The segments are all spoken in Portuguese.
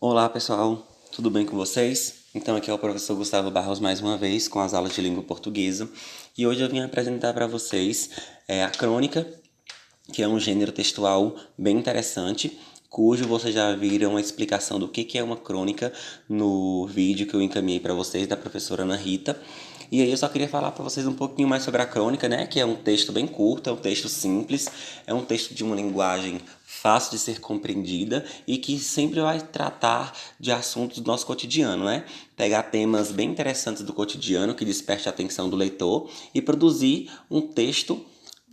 Olá pessoal, tudo bem com vocês? Então aqui é o professor Gustavo Barros mais uma vez com as aulas de língua portuguesa e hoje eu vim apresentar para vocês a crônica, que é um gênero textual bem interessante, cujo vocês já viram a explicação do que é uma crônica no vídeo que eu encaminhei para vocês da professora Ana Rita. E aí eu só queria falar para vocês um pouquinho mais sobre a crônica, né? Que é um texto bem curto, é um texto simples, é um texto de uma linguagem fácil de ser compreendida e que sempre vai tratar de assuntos do nosso cotidiano, né? Pegar temas bem interessantes do cotidiano que desperte a atenção do leitor e produzir um texto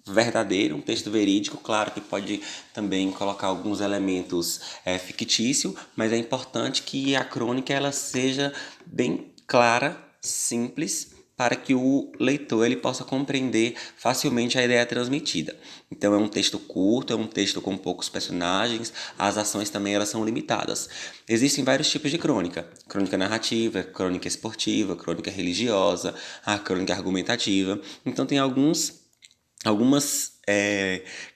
verdadeiro, um texto verídico. Claro que pode também colocar alguns elementos fictícios, mas é importante que a crônica ela seja bem clara, simples, para que o leitor ele possa compreender facilmente a ideia transmitida. Então é um texto curto, é um texto com poucos personagens, as ações também elas são limitadas. Existem vários tipos de crônica: crônica narrativa, crônica esportiva, crônica religiosa, a crônica argumentativa. Então tem algumas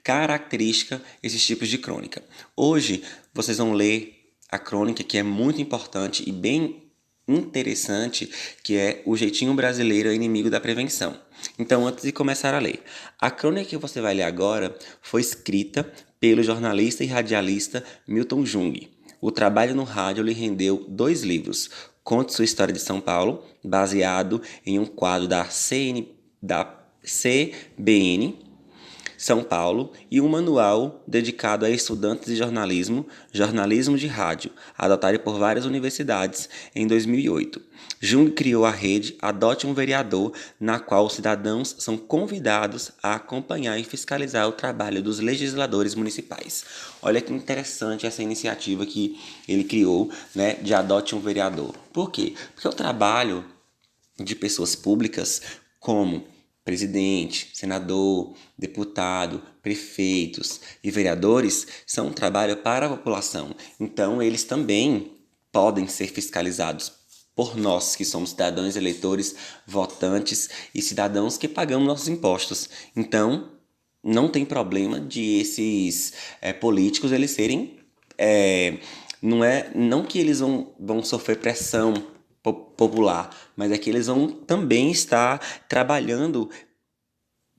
características esses tipos de crônica. Hoje vocês vão ler a crônica que é muito importante e bem interessante, que é O Jeitinho Brasileiro é Inimigo da Prevenção. Então, antes de começar a ler, a crônica que você vai ler agora foi escrita pelo jornalista e radialista Milton Jung. O trabalho no rádio lhe rendeu 2 livros: Conte Sua História de São Paulo, baseado em um quadro da CBN São Paulo, e um manual dedicado a estudantes de jornalismo, jornalismo de rádio, adotado por várias universidades em 2008. Jung criou a rede Adote um Vereador, na qual os cidadãos são convidados a acompanhar e fiscalizar o trabalho dos legisladores municipais. Olha que interessante essa iniciativa que ele criou, né, de Adote um Vereador. Por quê? Porque o trabalho de pessoas públicas como presidente, senador, deputado, prefeitos e vereadores são um trabalho para a população. Então, eles também podem ser fiscalizados por nós, que somos cidadãos, eleitores, votantes e cidadãos que pagamos nossos impostos. Então, não tem problema de esses políticos eles serem não que eles vão sofrer pressão popular, mas é que eles vão também estar trabalhando.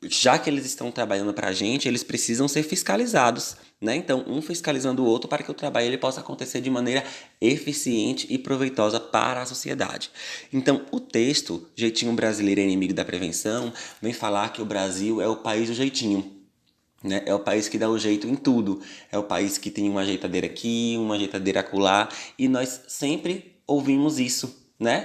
Já que eles estão trabalhando para a gente, eles precisam ser fiscalizados, né? Então, um fiscalizando o outro para que o trabalho ele possa acontecer de maneira eficiente e proveitosa para a sociedade. Então, o texto Jeitinho Brasileiro é Inimigo da Prevenção vem falar que o Brasil é o país do jeitinho, né? É o país que dá o jeito em tudo. É o país que tem uma ajeitadeira aqui, uma ajeitadeira acolá, e nós sempre ouvimos isso, né?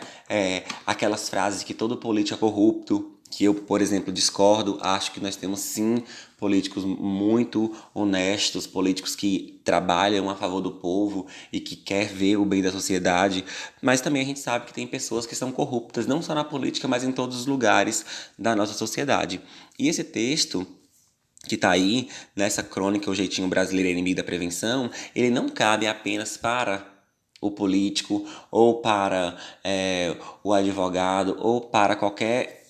Aquelas frases que todo político é corrupto, que eu, por exemplo, discordo. Acho que nós temos sim políticos muito honestos, políticos que trabalham a favor do povo e que quer ver o bem da sociedade, mas também a gente sabe que tem pessoas que são corruptas, não só na política, mas em todos os lugares da nossa sociedade. E esse texto que está aí nessa crônica O Jeitinho Brasileiro é Inimigo da Prevenção, ele não cabe apenas para o político ou para o advogado ou para qualquer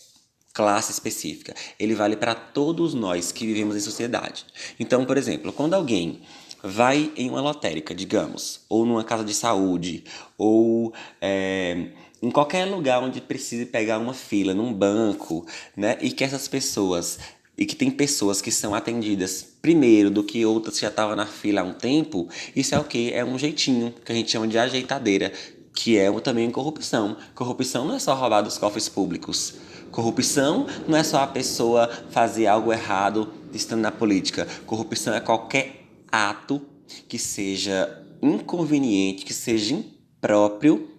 classe específica. Ele vale para todos nós que vivemos em sociedade. Então, por exemplo, quando alguém vai em uma lotérica, digamos, ou numa casa de saúde, ou em qualquer lugar onde precise pegar uma fila, num banco, né, e que tem pessoas que são atendidas primeiro do que outras que já estavam na fila há um tempo, isso é o quê? É um jeitinho, que a gente chama de ajeitadeira, que é também corrupção. Corrupção não é só roubar dos cofres públicos. Corrupção não é só a pessoa fazer algo errado estando na política. Corrupção é qualquer ato que seja inconveniente, que seja impróprio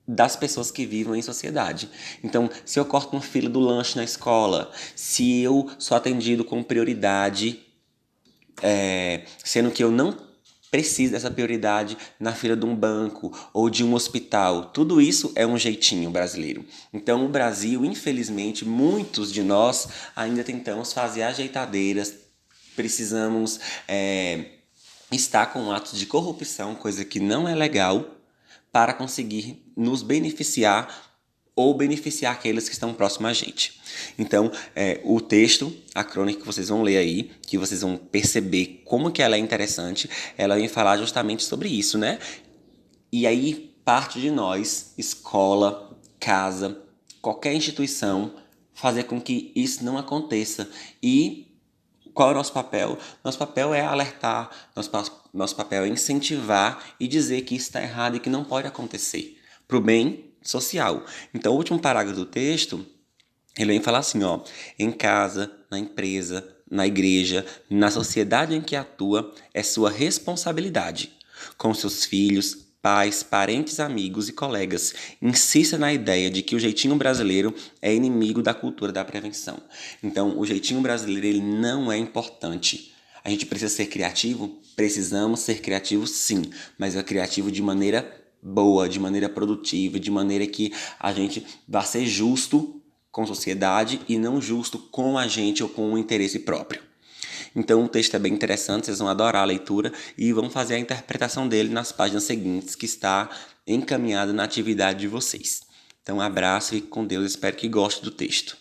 das pessoas que vivem em sociedade. Então, se eu corto uma fila do lanche na escola, se eu sou atendido com prioridade, sendo que eu não preciso dessa prioridade na fila de um banco ou de um hospital, tudo isso é um jeitinho brasileiro. Então, o Brasil, infelizmente, muitos de nós ainda tentamos fazer ajeitadeiras, precisamos estar com atos de corrupção, coisa que não é legal, para conseguir nos beneficiar ou beneficiar aqueles que estão próximos a gente. Então, o texto, a crônica que vocês vão ler aí, que vocês vão perceber como que ela é interessante, ela vem falar justamente sobre isso, né? E aí parte de nós, escola, casa, qualquer instituição, fazer com que isso não aconteça. E qual é o nosso papel? Nosso papel é alertar, nosso papel é incentivar e dizer que isso está errado e que não pode acontecer, para o bem social. Então, o último parágrafo do texto, ele vem falar assim, ó, em casa, na empresa, na igreja, na sociedade em que atua, é sua responsabilidade. Com seus filhos, pais, parentes, amigos e colegas, insista na ideia de que o jeitinho brasileiro é inimigo da cultura da prevenção. Então, o jeitinho brasileiro ele não é importante. A gente precisa ser criativo? Precisamos ser criativos, sim, mas é criativo de maneira boa, de maneira produtiva, de maneira que a gente vá ser justo com a sociedade e não justo com a gente ou com o interesse próprio. Então o texto é bem interessante, vocês vão adorar a leitura e vão fazer a interpretação dele nas páginas seguintes, que está encaminhado na atividade de vocês. Então um abraço, fique com Deus, espero que gostem do texto.